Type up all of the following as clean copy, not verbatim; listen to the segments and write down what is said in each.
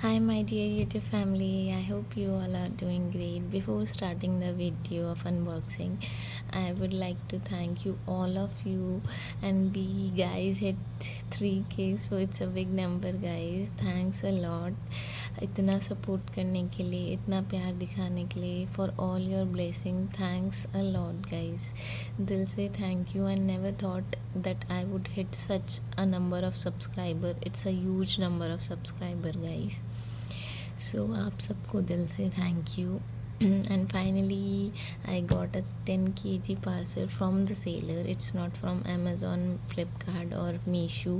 Hi, my dear YouTube family. I hope you all are doing great. Before starting the video of unboxing, I would like to thank you, all of you. And we guys hit 3K, so it's a big number, guys. Thanks a lot. इतना support करने के लिए, इतना प्यार दिखाने के लिए, for all your blessing, thanks a lot guys. दिल से thank you. I never thought that I would hit such a number of subscriber. It's a huge number of subscriber, guys. So आप सबको दिल से thank you. And finally I got a 10 kg parcel from the seller. It's not from Amazon, Flipkart or Meesho.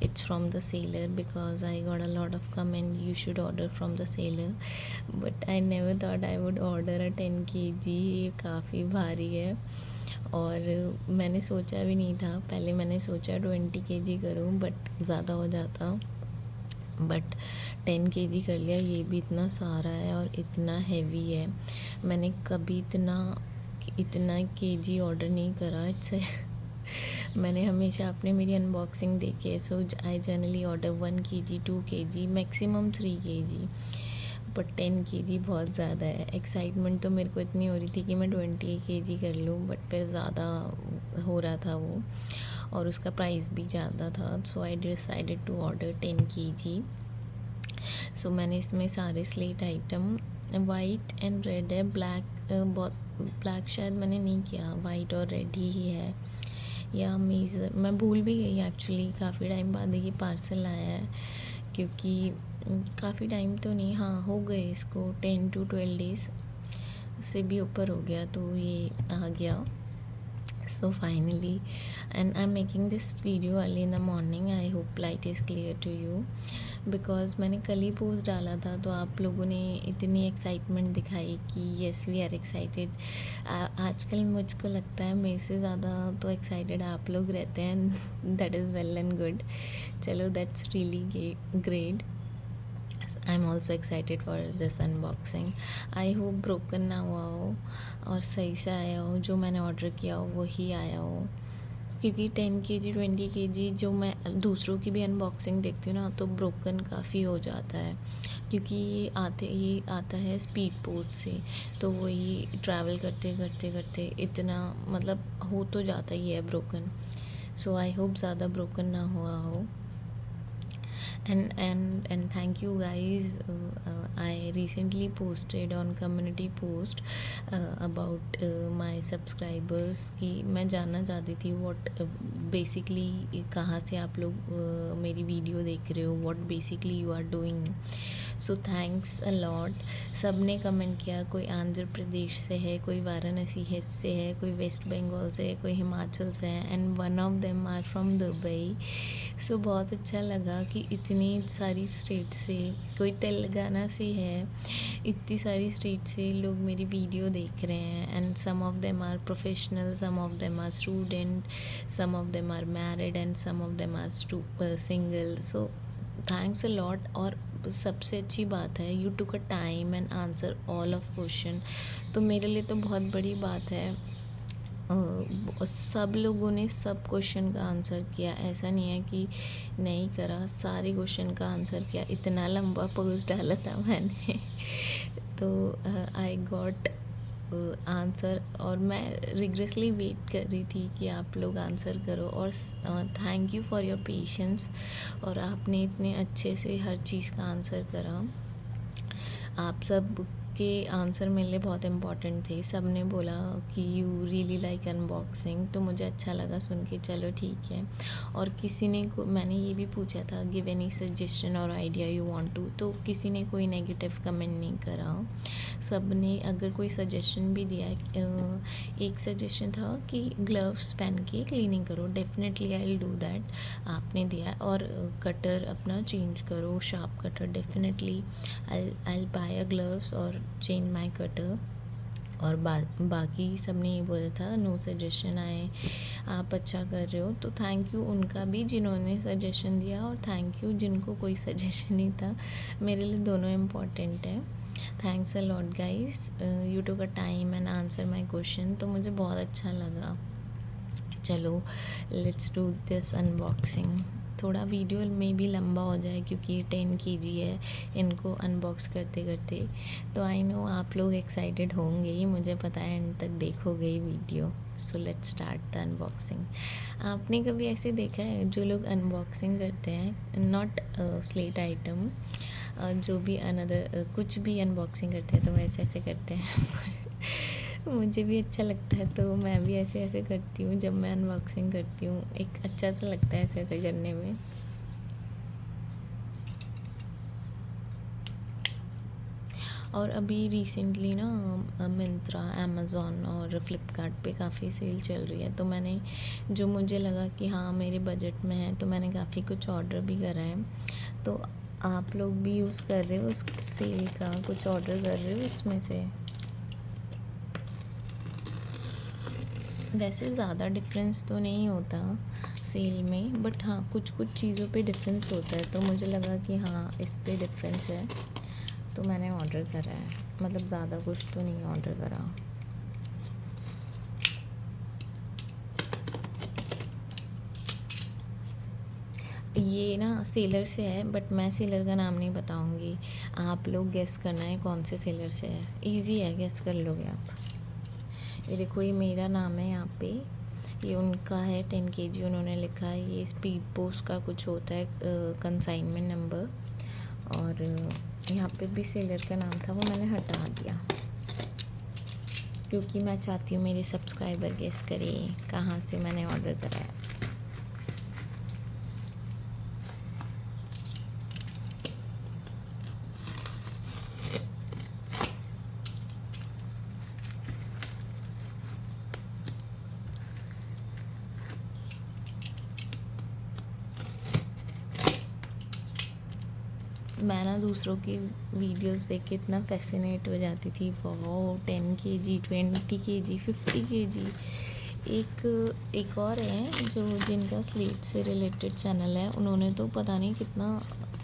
It's from the seller because I got a lot of comment you should order from the seller, but I never thought I would order a 10 kg. ये काफ़ी भारी है और मैंने सोचा भी नहीं था. पहले मैंने सोचा 20 kg करूं, बट ज़्यादा हो जाता, बट 10 kg कर लिया. ये भी इतना सारा है और इतना हैवी है. मैंने कभी इतना kg ऑर्डर नहीं करा. इट्स मैंने हमेशा आपने मेरी अनबॉक्सिंग देखी है, so I generally order 1 kg, 2 kg, maximum 3 kg, but 10 kg बहुत ज़्यादा है. एक्साइटमेंट तो मेरे को इतनी हो रही थी कि मैं 20 kg कर लूँ, बट फिर ज़्यादा हो रहा था वो, और उसका प्राइस भी ज़्यादा था. So I decided to order 10 kg. So मैंने इसमें सारे slate item, white and red है, ब्लैक बहुत, ब्लैक शायद मैंने नहीं किया, वाइट और रेड ही है. या मेज़र मैं भूल भी गई एक्चुअली. काफ़ी टाइम बाद ये पार्सल आया है, क्योंकि काफ़ी टाइम तो नहीं, हाँ हो गए इसको 10 to 12 days से भी ऊपर हो गया, तो ये आ गया. So finally, and I'm making this video early in the morning. I hope light is clear to you, because मैंने कल ही पोस्ट डाला था, तो आप लोगों ने इतनी एक्साइटमेंट दिखाई कि येस वी आर एक्साइटेड. आजकल मुझको लगता है मेरे से ज़्यादा तो एक्साइटेड आप लोग रहते हैं. That is well and good. चलो, that's really great. I'm also excited for this unboxing. I hope broken ना हुआ हो और सही से आया हो, जो मैंने ऑर्डर किया हो वही आया हो. क्योंकि 10 kg 20 kg जो मैं दूसरों की भी अनबॉक्सिंग देखती हूँ ना, तो ब्रोकन काफ़ी हो जाता है, क्योंकि ये आता है स्पीड पोस्ट से, तो वही ट्रैवल करते करते करते इतना मतलब हो तो जाता ही है ब्रोकन. सो आई होप ज़्यादा ब्रोकन ना हुआ हो. And thank you guys. I recently posted on community post about my subscribers कि मैं जानना चाहती थी what basically कहाँ से आप लोग मेरी वीडियो देख रहे हो, what basically you are doing. So thanks a lot. सब ने कमेंट किया. कोई आंध्र प्रदेश से है, कोई वाराणसी से है, कोई वेस्ट बंगाल से है, कोई हिमाचल से है, and one of them are from Dubai. So बहुत अच्छा लगा कि इतनी सारी स्टेट से, कोई तेलंगाना से है, इतनी सारी स्टेट से लोग मेरी वीडियो देख रहे हैं. And some of them are professional, some of them are student, some of them are married and some of them are single. So thanks a lot. और सबसे अच्छी बात है, you took a time and answer all of question. तो मेरे लिए तो बहुत बड़ी बात है. सब लोगों ने सब क्वेश्चन का आंसर किया. ऐसा नहीं है कि नहीं करा, सारे क्वेश्चन का आंसर किया. इतना लंबा पोस्ट डाला था मैंने. तो आई गॉट आंसर, और मैं रिग्रेसली वेट कर रही थी कि आप लोग आंसर करो. और thank you for your patience. और आपने इतने अच्छे से हर चीज़ का आंसर करा. आप सब के आंसर मेरे लिए बहुत इम्पॉर्टेंट थे. सब ने बोला कि यू रियली लाइक अनबॉक्सिंग, तो मुझे अच्छा लगा सुन के. चलो ठीक है. और किसी ने मैंने ये भी पूछा था, गिव एनी सजेशन और आइडिया यू वांट टू, तो किसी ने कोई नेगेटिव कमेंट नहीं करा. सब ने अगर कोई सजेशन भी दिया, एक सजेशन था कि ग्लव्स पहन के क्लीनिंग करो. Definitely I will do that. आपने दिया. और कटर अपना चेंज करो, sharp cutter. Definitely I buy a gloves और चेंज माई कटर. और बाकी सब ने ये बोला था, नो सजेशन आए, आप अच्छा कर रहे हो. तो थैंक यू उनका भी जिन्होंने सजेशन दिया, और थैंक यू जिनको कोई सजेशन नहीं था. मेरे लिए दोनों इम्पॉर्टेंट है. Thanks a lot guys. You took a time and answer my question, तो मुझे बहुत अच्छा लगा. चलो, लेट्स डू दिस अनबॉक्सिंग. थोड़ा वीडियो में भी लंबा हो जाए क्योंकि 10 kg है इनको अनबॉक्स करते करते। तो आई नो आप लोग एक्साइटेड होंगे ही, मुझे पता है एंड तक देखोगे ही video. So let's start the unboxing. आपने कभी ऐसे देखा है जो लोग अनबॉक्सिंग करते हैं, नॉट स्लेट आइटम, जो भी अनदर कुछ भी अनबॉक्सिंग करते हैं तो वैसे ऐसे करते हैं मुझे भी अच्छा लगता है, तो मैं भी ऐसे ऐसे करती हूँ जब मैं अनबॉक्सिंग करती हूँ। एक अच्छा सा लगता है ऐसे ऐसे करने में। और अभी रिसेंटली ना मिंत्रा, अमेज़ॉन और फ्लिपकार्ट पे काफ़ी सेल चल रही है, तो मैंने जो मुझे लगा कि हाँ मेरे बजट में है तो मैंने काफ़ी कुछ ऑर्डर भी करा है। तो आप लोग भी यूज़ कर रहे हो उस सेल का, कुछ ऑर्डर कर रहे हो इसमें से? वैसे ज़्यादा डिफरेंस तो नहीं होता सेल में, बट हाँ कुछ कुछ चीज़ों पे डिफरेंस होता है, तो मुझे लगा कि हाँ इस पे डिफरेंस है तो मैंने ऑर्डर करा है। मतलब ज़्यादा कुछ तो नहीं ऑर्डर करा। ये ना सेलर से है, बट मैं सेलर का नाम नहीं बताऊंगी, आप लोग गेस करना है कौन से सेलर से है। इजी है, गेस कर लोगे आप। ये देखो, ये मेरा नाम है यहाँ पे, ये उनका है 10 kg, उन्होंने लिखा है। ये स्पीड पोस्ट का कुछ होता है कंसाइनमेंट नंबर, और यहाँ पे भी सेलर का नाम था, वो मैंने हटा दिया क्योंकि मैं चाहती हूँ मेरे सब्सक्राइबर गेस करें कहाँ से मैंने ऑर्डर कराया। मैं ना दूसरों की वीडियोस देख के इतना फैसिनेट हो जाती थी। वाह, 10 kg, 20 kg, 50 kg। एक और है जो जिनका स्लेट से रिलेटेड चैनल है, उन्होंने तो पता नहीं कितना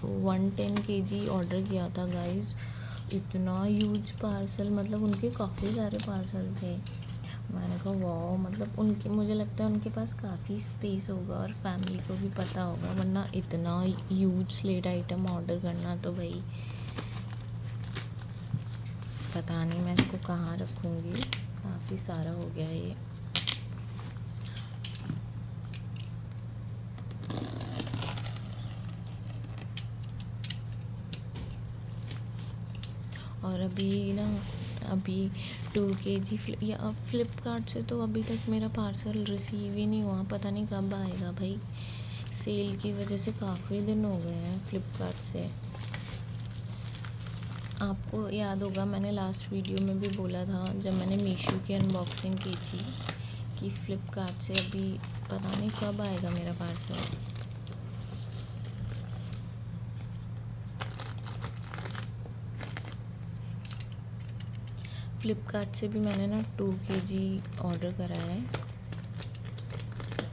110 kg ऑर्डर किया था गाइस। इतना ह्यूज पार्सल, मतलब उनके काफ़ी सारे पार्सल थे। मैंने कहा वाह, मतलब उनके, मुझे लगता है उनके पास काफ़ी स्पेस होगा और फैमिली को भी पता होगा, वरना इतना ह्यूज स्लेट आइटम ऑर्डर करना तो भाई पता नहीं मैं इसको कहाँ रखूँगी। काफ़ी सारा हो गया ये। और अभी 2 kg या फ्लिपकार्ट से तो अभी तक मेरा पार्सल रिसीव ही नहीं हुआ, पता नहीं कब आएगा भाई। सेल की वजह से काफ़ी दिन हो गए हैं फ्लिपकार्ट से। आपको याद होगा मैंने लास्ट वीडियो में भी बोला था जब मैंने मीशो की अनबॉक्सिंग की थी कि फ़्लिपकार्ट से अभी पता नहीं कब आएगा मेरा पार्सल। फ़्लिपकार्ट से भी मैंने ना 2 kg ऑर्डर करा है।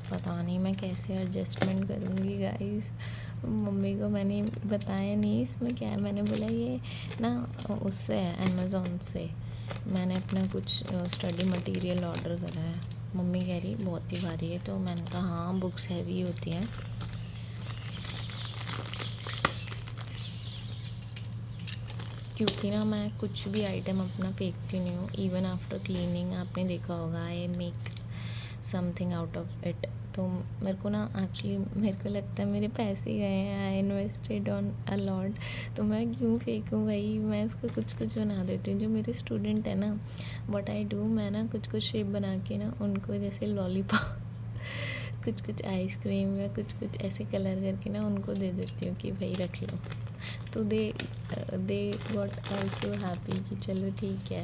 पता नहीं मैं कैसे एडजस्टमेंट करूँगी गाइस। मम्मी को मैंने बताया नहीं इसमें क्या है। मैंने बोला ये ना उससे है, अमेज़ॉन से मैंने अपना कुछ स्टडी मटेरियल ऑर्डर करा है। मम्मी कह रही बहुत ही भारी है, तो मैंने कहा हाँ बुक्स हैवी होती हैं। क्योंकि ना मैं कुछ भी आइटम अपना फेंकती नहीं हूँ, इवन आफ्टर क्लीनिंग। आपने देखा होगा I make something out of it. तो मेरे को ना एक्चुअली मेरे को लगता है मेरे पैसे गए हैं, I invested on a lot, तो मैं क्यों फेंकूँ भाई। मैं उसको कुछ कुछ बना देती हूँ। जो मेरे स्टूडेंट है ना, व्हाट आई डू, मैं ना कुछ कुछ शेप बना के ना उनको जैसे लॉलीपॉप कुछ कुछ आइसक्रीम या कुछ कुछ ऐसे कलर करके ना उनको दे देती हूँ कि भाई रख लो। तो दे गॉट ऑल्सो हैप्पी कि चलो ठीक है।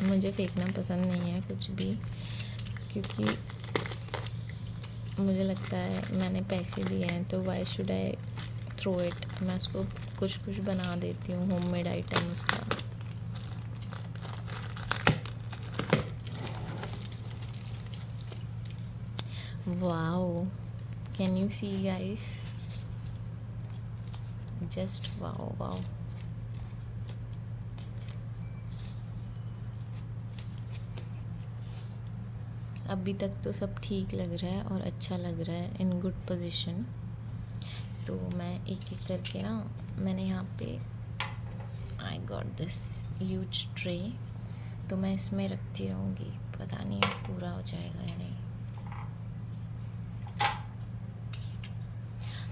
मुझे फेंकना पसंद नहीं है कुछ भी, क्योंकि मुझे लगता है मैंने पैसे दिए हैं तो why should I throw it. मैं उसको कुछ कुछ बना देती हूँ, होममेड आइटम उसका। Wow, can you see guys, just wow wow. अभी तक तो सब ठीक लग रहा है और अच्छा लग रहा है, इन गुड पोजीशन। तो मैं एक एक करके ना, मैंने यहाँ पे I got this huge tray, तो मैं इसमें रखती रहूँगी, पता नहीं अब पूरा हो जाएगा या नहीं।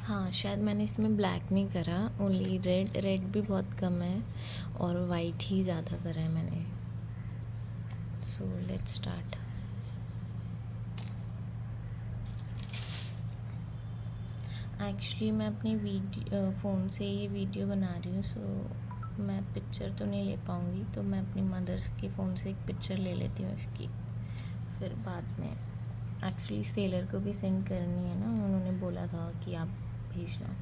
हाँ, शायद मैंने इसमें ब्लैक नहीं करा, ओनली रेड। रेड भी बहुत कम है और वाइट ही ज़्यादा करा है मैंने। सो लेट्स स्टार्ट। एक्चुअली मैं अपनी फ़ोन से ये वीडियो बना रही हूँ, सो मैं पिक्चर तो नहीं ले पाऊँगी, तो मैं अपनी मदर के फ़ोन से एक पिक्चर ले लेती हूँ इसकी, फिर बाद में। एक्चुअली सेलर को भी सेंड करनी है ना, उन्होंने बोला था कि आप भेजना।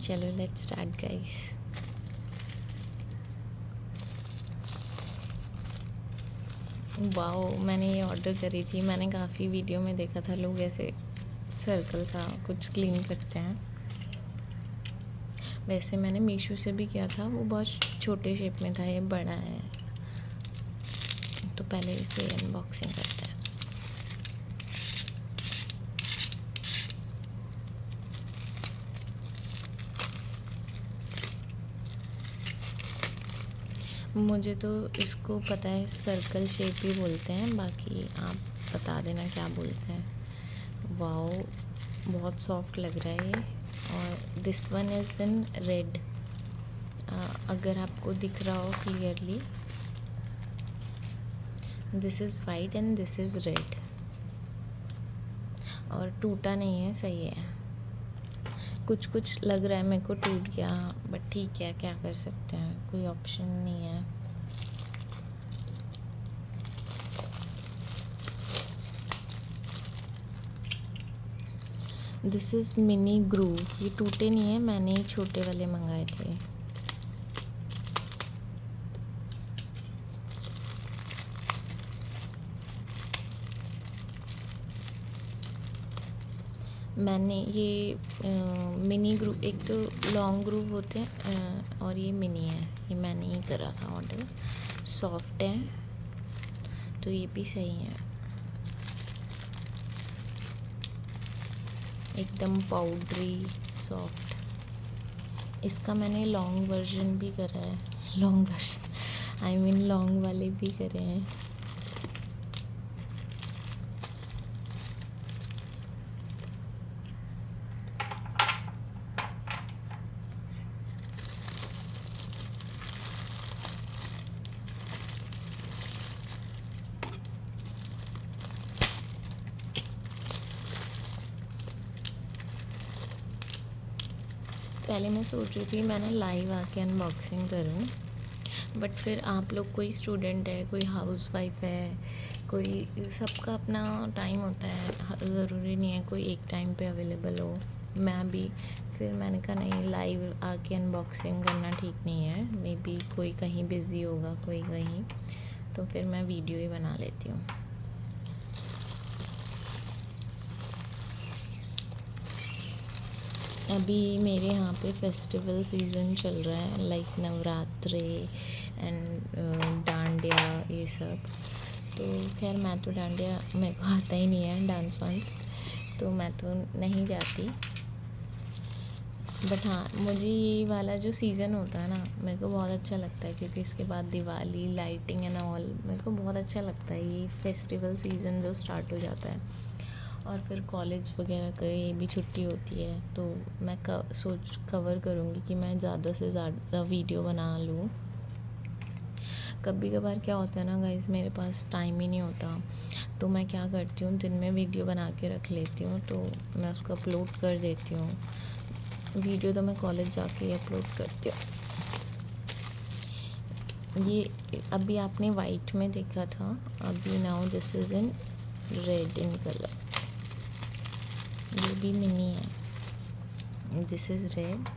चलो लेट्स स्टार्ट गाइस। वाओ, मैंने ये ऑर्डर करी थी। मैंने काफ़ी वीडियो में देखा था, लोग ऐसे सर्कल सा कुछ क्लीन करते हैं। वैसे मैंने मीशो से भी किया था, वो बहुत छोटे शेप में था, ये बड़ा है। तो पहले इसे अनबॉक्सिंग करते हैं। मुझे तो इसको पता है सर्कल शेप ही बोलते हैं, बाकी आप बता देना क्या बोलते हैं। वाओ, बहुत सॉफ्ट लग रहा है ये। और this one is in red, अगर आपको दिख रहा हो clearly. This is white and this is red, और टूटा नहीं है, सही है। कुछ कुछ लग रहा है मेरे को टूट गया, बट ठीक है, क्या कर सकते हैं, कोई ऑप्शन नहीं है। दिस इज़ मिनी ग्रूव, ये टूटे नहीं है, मैंने ही छोटे वाले मंगाए थे। मैंने ये मिनी ग्रूव, एक तो लॉन्ग ग्रूव होते हैं और ये मिनी है, ये मैंने ही करा था ऑर्डर। सॉफ्ट है तो ये भी सही है, एकदम पाउडरी सॉफ्ट। इसका मैंने लॉन्ग वर्जन भी करा है, long version I mean long वाले भी करे हैं। पहले मैं सोच रही थी मैंने लाइव आके अनबॉक्सिंग करूं, बट फिर आप लोग, कोई स्टूडेंट है, कोई हाउस वाइफ है, कोई, सबका अपना टाइम होता है, ज़रूरी नहीं है कोई एक टाइम पे अवेलेबल हो। मैं भी, फिर मैंने कहा नहीं, लाइव आके अनबॉक्सिंग करना ठीक नहीं है, मे बी कोई कहीं बिज़ी होगा, कोई कहीं, तो फिर मैं वीडियो ही बना लेती हूँ। अभी मेरे यहाँ पे फेस्टिवल सीज़न चल रहा है, लाइक नवरात्रे एंड डांडिया, ये सब। तो खैर मैं तो डांडिया, मेरे को आता ही नहीं है डांस वांस, तो मैं तो नहीं जाती। बट हाँ, मुझे ये वाला जो सीज़न होता है ना, मेरे को बहुत अच्छा लगता है, क्योंकि इसके बाद दिवाली, लाइटिंग एंड ऑल, मेरे को बहुत अच्छा लगता है ये फेस्टिवल सीज़न जो स्टार्ट हो जाता है। और फिर कॉलेज वगैरह की भी छुट्टी होती है, तो मैं कवर करूँगी कि मैं ज़्यादा से ज़्यादा वीडियो बना लूँ। कभी कभार क्या होता है ना गाइस, मेरे पास टाइम ही नहीं होता, तो मैं क्या करती हूँ, दिन में वीडियो बना के रख लेती हूँ, तो मैं उसको अपलोड कर देती हूँ। वीडियो तो मैं कॉलेज जाके ही अपलोड करती हूँ। ये अभी आपने वाइट में देखा था, अभी now this is in red in colour. ये भी मिनी है, this is red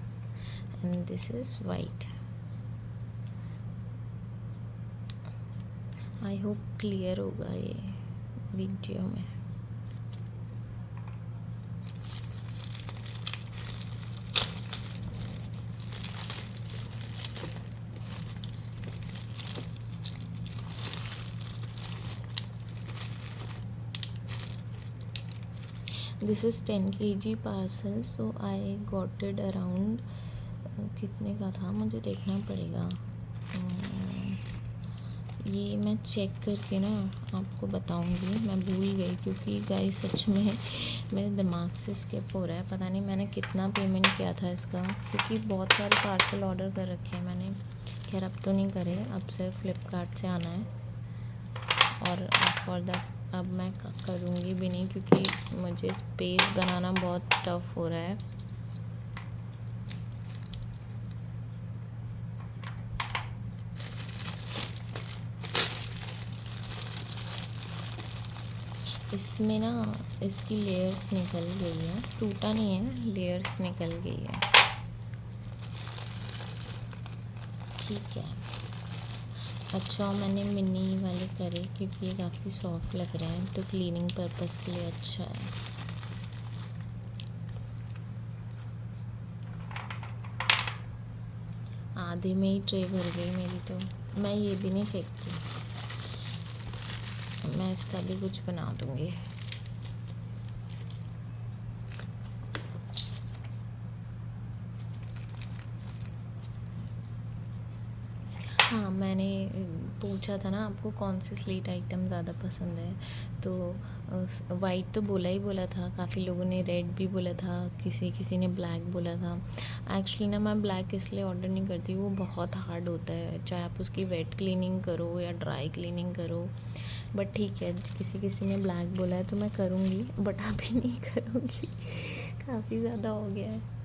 and this is white. I hope clear होगा ये। वीडियो में। This is 10 kg parcel, so I got it around, कितने का था मुझे देखना पड़ेगा। ये मैं चेक करके ना आपको बताऊंगी, मैं भूल गई क्योंकि गाइस सच में मेरे दिमाग से स्किप हो रहा है। पता नहीं मैंने कितना पेमेंट किया था इसका, क्योंकि बहुत सारे पार्सल ऑर्डर कर रखे हैं मैंने। खैर अब तो नहीं करे, अब सिर्फ फ्लिपकार्ट से आना है। और फॉर दैट अब मैं करूँगी भी नहीं, क्योंकि मुझे स्पेस बनाना बहुत टफ हो रहा है। इसमें ना इसकी लेयर्स निकल गई है, टूटा नहीं है, लेयर्स निकल गई है। ठीक है, अच्छा मैंने मिनी वाले करे क्योंकि ये काफ़ी सॉफ्ट लग रहे हैं, तो क्लीनिंग पर्पस के लिए अच्छा है। आधे में ही ट्रे भर गई मेरी, तो मैं ये भी नहीं फेंकती, मैं इसका भी कुछ बना दूँगी। हाँ, मैंने पूछा था ना आपको कौन से स्लीट आइटम ज़्यादा पसंद है, तो वाइट तो बोला ही बोला था, काफ़ी लोगों ने रेड भी बोला था, किसी ने ब्लैक बोला था। एक्चुअली ना मैं ब्लैक इसलिए ऑर्डर नहीं करती, वो बहुत हार्ड होता है, चाहे आप उसकी वेट क्लीनिंग करो या ड्राई क्लीनिंग करो। बट ठीक है, किसी ने ब्लैक बोला है तो मैं करूँगी, बट अभी नहीं करूँगी, काफ़ी ज़्यादा हो गया है।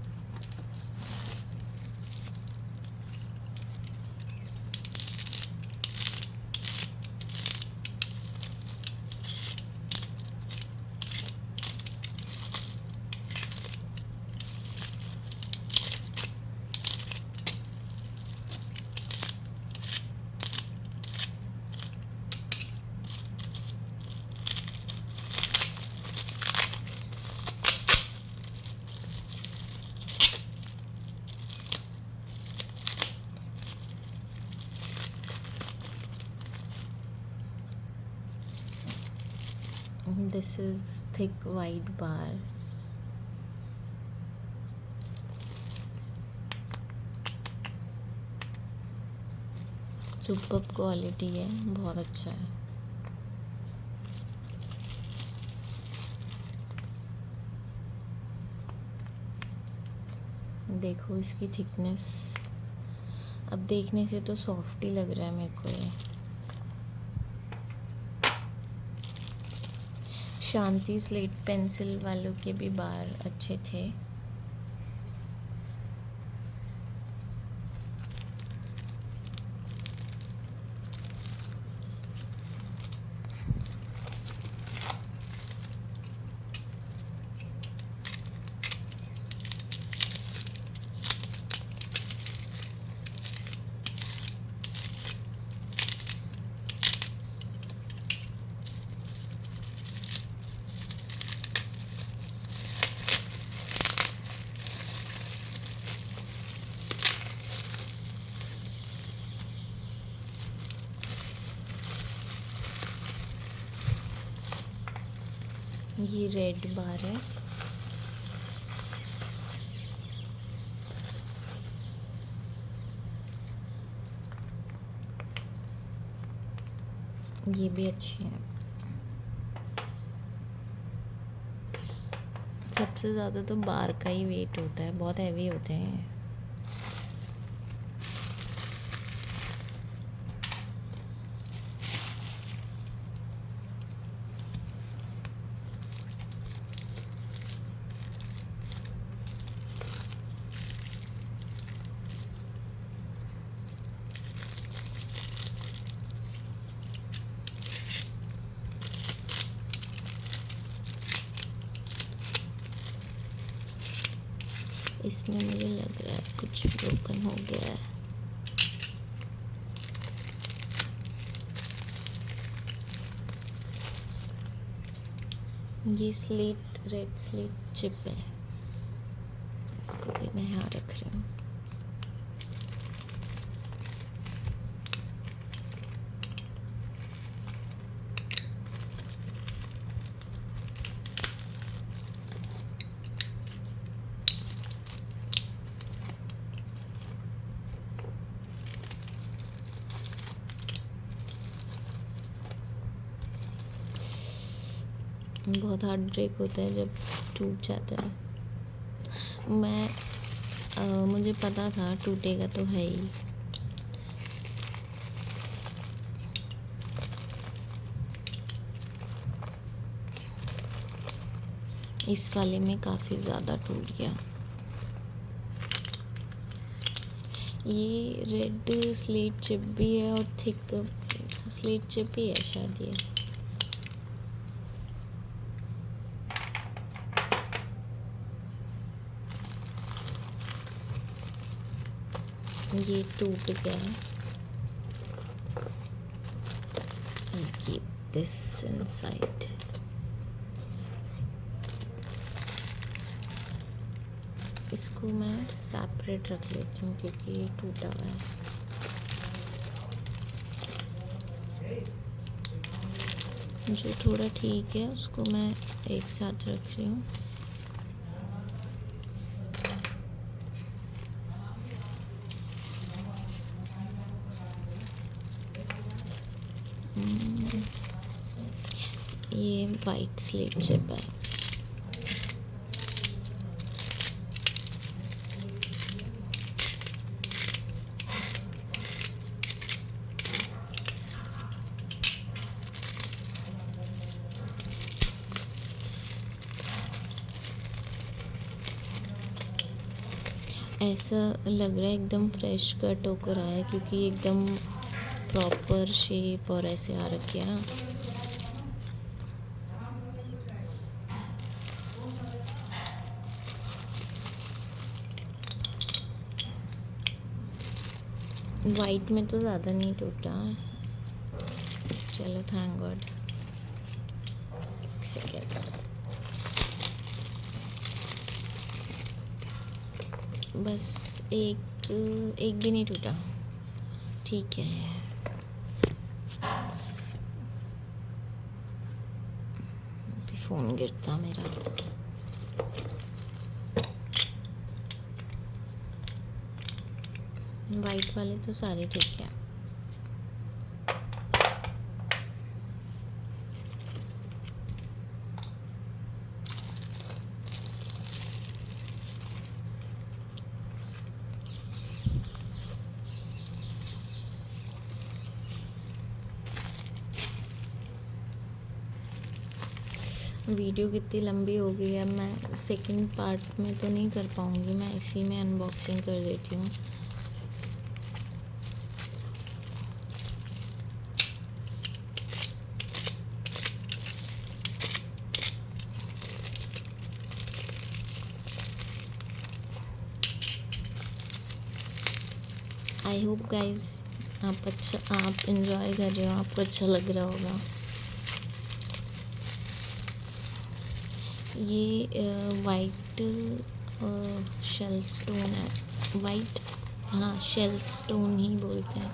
This is thick white bar. Super quality है, बहुत अच्छा है। देखो इसकी थिकनेस, अब देखने से तो सॉफ्ट ही लग रहा है मेरे को ये। शांति स्लेट पेंसिल वालों के भी बार अच्छे थे। ये रेड बार है, ये भी अच्छे हैं। सबसे ज़्यादा तो बार का ही वेट होता है, बहुत हैवी होते हैं। इसमें मुझे लग रहा है कुछ ब्रोकन हो गया है। ये स्लेट रेड स्लेट चिप है, इसको भी मैं यहाँ रख रही हूँ। बहुत हार्ट ब्रेक होता है जब टूट जाता है। मुझे पता था टूटेगा तो है ही। इस वाले में काफ़ी ज़्यादा टूट गया। ये रेड स्लेट चिप भी है और थिक स्लेट चिप ही है शायद ये टूट गया है। I'll keep this inside. इसको मैं सेपरेट रख लेती हूँ क्योंकि ये टूटा हुआ है। जो थोड़ा ठीक है उसको मैं एक साथ रख रही हूँ। ये वाइट स्लेट चिप है। ऐसा लग रहा है एकदम फ्रेश कट होकर आया क्योंकि एकदम प्रॉपर शेप और ऐसे आ रखी है ना। वाइट में तो ज़्यादा नहीं टूटा। चलो थैंक गॉड। एक सेकेंड, बस एक भी नहीं टूटा। ठीक है। फ़ोन गिरता मेरा। वाइट वाले तो सारे ठीक है। वीडियो कितनी लंबी हो गई है, मैं सेकंड पार्ट में तो नहीं कर पाऊँगी, मैं इसी में अनबॉक्सिंग कर देती हूँ। आई होप गाइज आप इंजॉय कर रहे हो, आपको अच्छा लग रहा होगा। ये वाइट शेल स्टोन है। वाइट, हाँ शेल स्टोन ही बोलते हैं।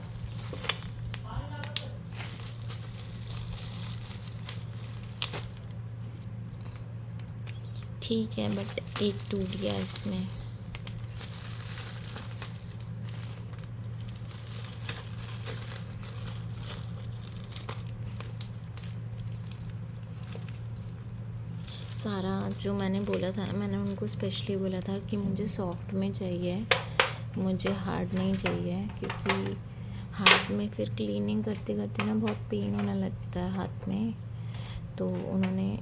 ठीक है बट एक टूट गया इसमें। सारा जो मैंने बोला था ना, मैंने उनको स्पेशली बोला था कि मुझे सॉफ्ट में चाहिए, मुझे हार्ड नहीं चाहिए, क्योंकि हार्ड में फिर क्लीनिंग करते करते ना बहुत पेन होने लगता है हाथ में। तो उन्होंने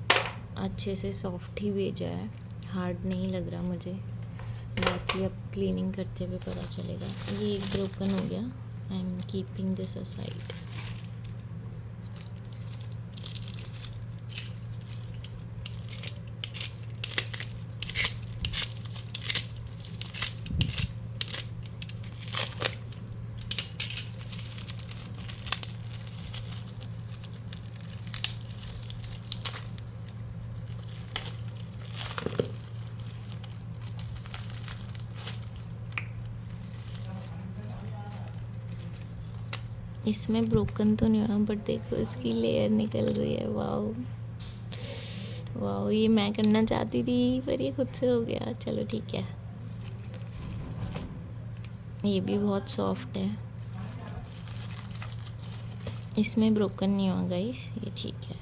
अच्छे से सॉफ्ट ही भेजा है, हार्ड नहीं लग रहा मुझे। बाकी अब क्लीनिंग करते हुए पता चलेगा। ये एक ब्रोकन हो गया। I am keeping this aside. इसमें ब्रोकन तो नहीं हुआ, बट देखो इसकी लेयर निकल रही है। वाओ वाओ, ये मैं करना चाहती थी पर ये खुद से हो गया। चलो ठीक है, ये भी बहुत सॉफ्ट है, इसमें ब्रोकन नहीं हुआ गाइस, ये ठीक है।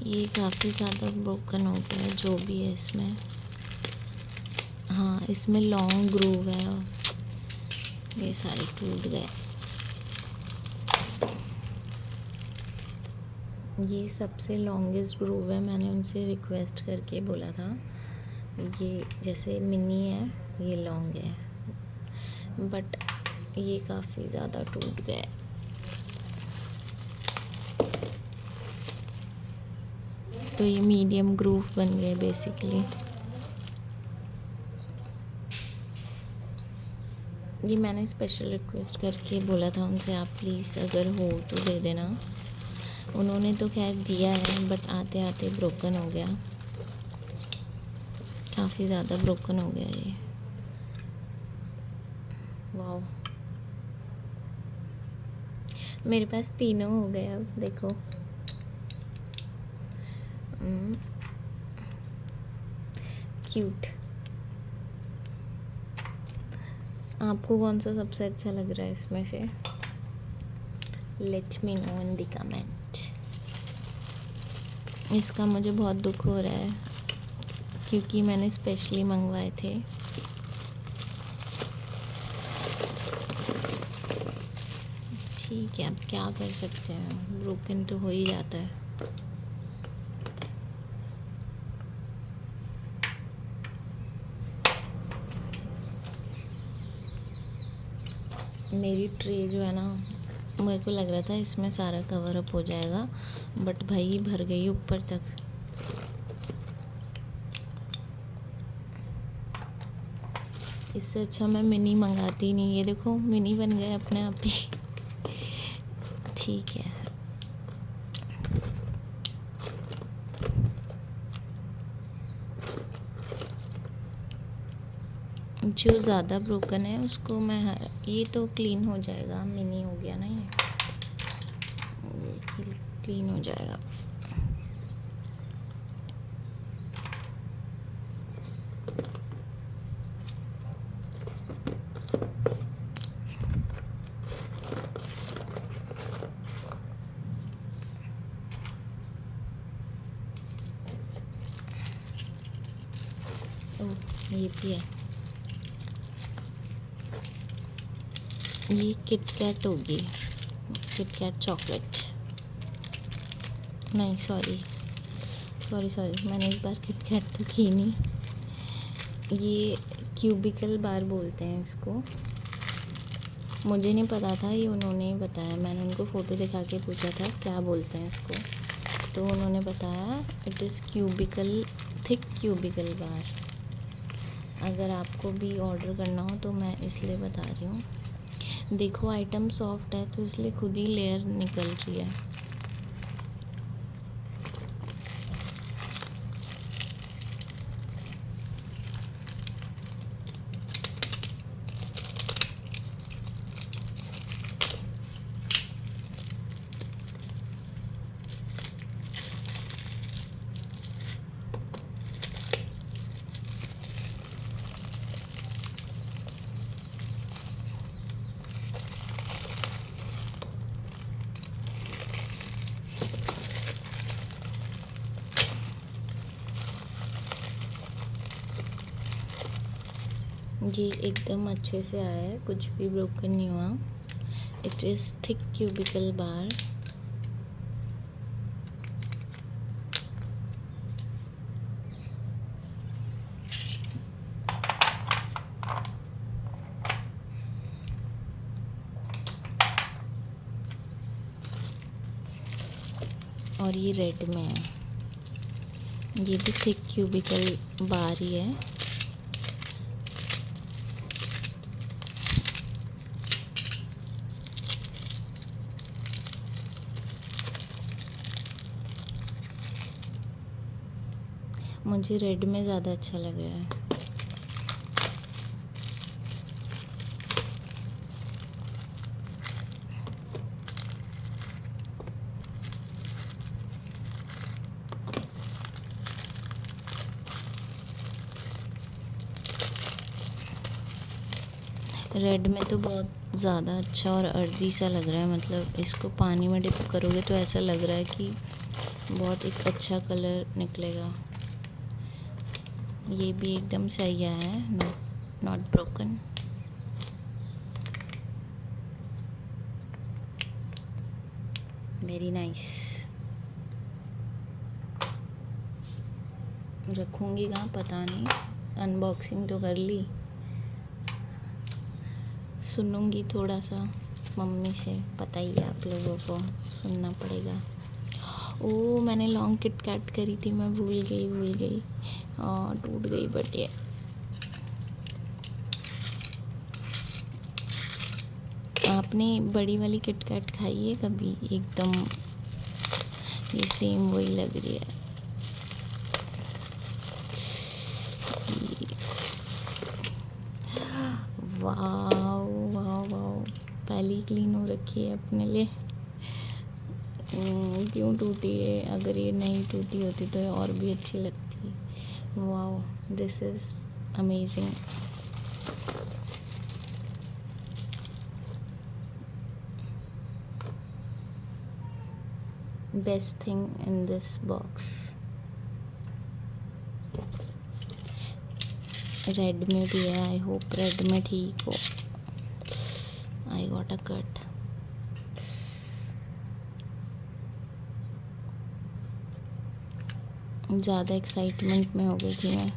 ये काफ़ी ज़्यादा ब्रोकन हो गया है जो भी है इसमें। हाँ, इसमें लॉन्ग ग्रूव है और ये सारे टूट गए। ये सबसे लॉन्गेस्ट ग्रूव है, मैंने उनसे रिक्वेस्ट करके बोला था। ये जैसे मिनी है, ये लॉन्ग है, बट ये काफ़ी ज़्यादा टूट गए। तो ये मीडियम ग्रूव बन गए बेसिकली। ये मैंने स्पेशल रिक्वेस्ट करके बोला था उनसे, आप प्लीज़ अगर हो तो दे देना। उन्होंने तो खैर दिया है, बट आते आते ब्रोकन हो गया, काफ़ी ज़्यादा ब्रोकन हो गया ये। वाओ, मेरे पास तीनों हो गए अब देखो। क्यूट। आपको कौन सा सबसे अच्छा लग रहा है इसमें से? Let me know in the comment. इसका मुझे बहुत दुख हो रहा है क्योंकि मैंने स्पेशली मंगवाए थे। ठीक है, अब क्या कर सकते हैं, ब्रोकन तो हो ही जाता है। मेरी ट्रे जो है ना, मेरे को लग रहा था इसमें सारा कवर अप हो जाएगा, बट भाई भर गई ऊपर तक। इससे अच्छा मैं मिनी मंगाती नहीं। ये देखो मिनी बन गए अपने आप ही। ठीक है, जो ज़्यादा ब्रोकन है उसको मैं, ये तो क्लीन हो जाएगा, मिनी हो गया ना ये क्लीन हो जाएगा। ओह, ये भी है। ये किटकैट होगी, किटकैट चॉकलेट। नहीं सॉरी, मैंने इस बार किटकैट तो की नहीं। ये क्यूबिकल बार बोलते हैं इसको। मुझे नहीं पता था, ये उन्होंने ही बताया। मैंने उनको फ़ोटो दिखा के पूछा था क्या बोलते हैं इसको, तो उन्होंने बताया it is cubical, thick cubical bar. अगर आपको भी ऑर्डर करना हो तो मैं इसलिए बता रही हूँ। देखो आइटम सॉफ्ट है तो इसलिए खुद ही लेयर निकल रही है। ये एकदम अच्छे से आया है, कुछ भी ब्रोकन नहीं हुआ। इट इज़ थिक क्यूबिकल बार। और ये रेड में है। ये भी थिक क्यूबिकल बार ही है। मुझे रेड में ज़्यादा अच्छा लग रहा है। रेड में तो बहुत ज़्यादा अच्छा और अर्दी सा लग रहा है, मतलब इसको पानी में डिप करोगे तो ऐसा लग रहा है कि बहुत एक अच्छा कलर निकलेगा। ये भी एकदम सही आया है, नॉट ब्रोकन। Very nice. रखूँगी कहाँ पता नहीं, अनबॉक्सिंग तो कर ली, सुनूंगी थोड़ा सा मम्मी से, पता ही है आप लोगों को, सुनना पड़ेगा। ओ मैंने लॉन्ग किट कैट करी थी, मैं भूल गई। हाँ टूट गई, बट ये आपने बड़ी वाली किट कैट खाई है कभी? एकदम ये सेम वही लग रही है। वाओ वाओ वाओ, पहली क्लीन हो रखी है अपने लिए। क्यों टूटी है? अगर ये नहीं टूटी होती तो और भी अच्छी लगती। Wow, this is amazing. Best thing in this box. Red में भी है, आई होप रेड में ठीक हो। I got a cut. ज़्यादा एक्साइटमेंट में हो गई थी मैं।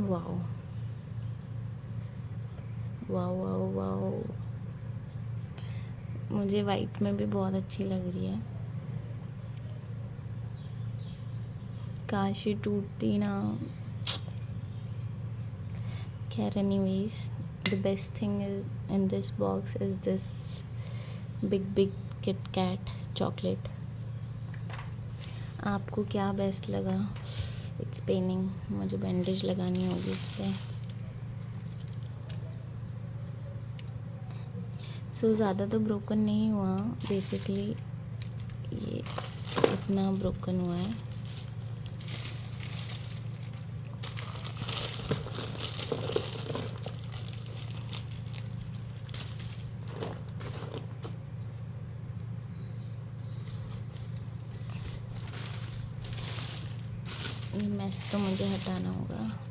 वाओ वाओ वाओ वाओ, मुझे वाइट में भी बहुत अच्छी लग रही है। काश ये टूटती ना। खैर anyways, the best thing in this box is this big KitKat chocolate. आपको क्या बेस्ट लगा? इट्स पेनिंग, मुझे बैंडेज लगानी होगी इस पर। सो ज़्यादा तो ब्रोकन नहीं हुआ बेसिकली, ये इतना ब्रोकन हुआ है। ये मैस तो मुझे हटाना होगा।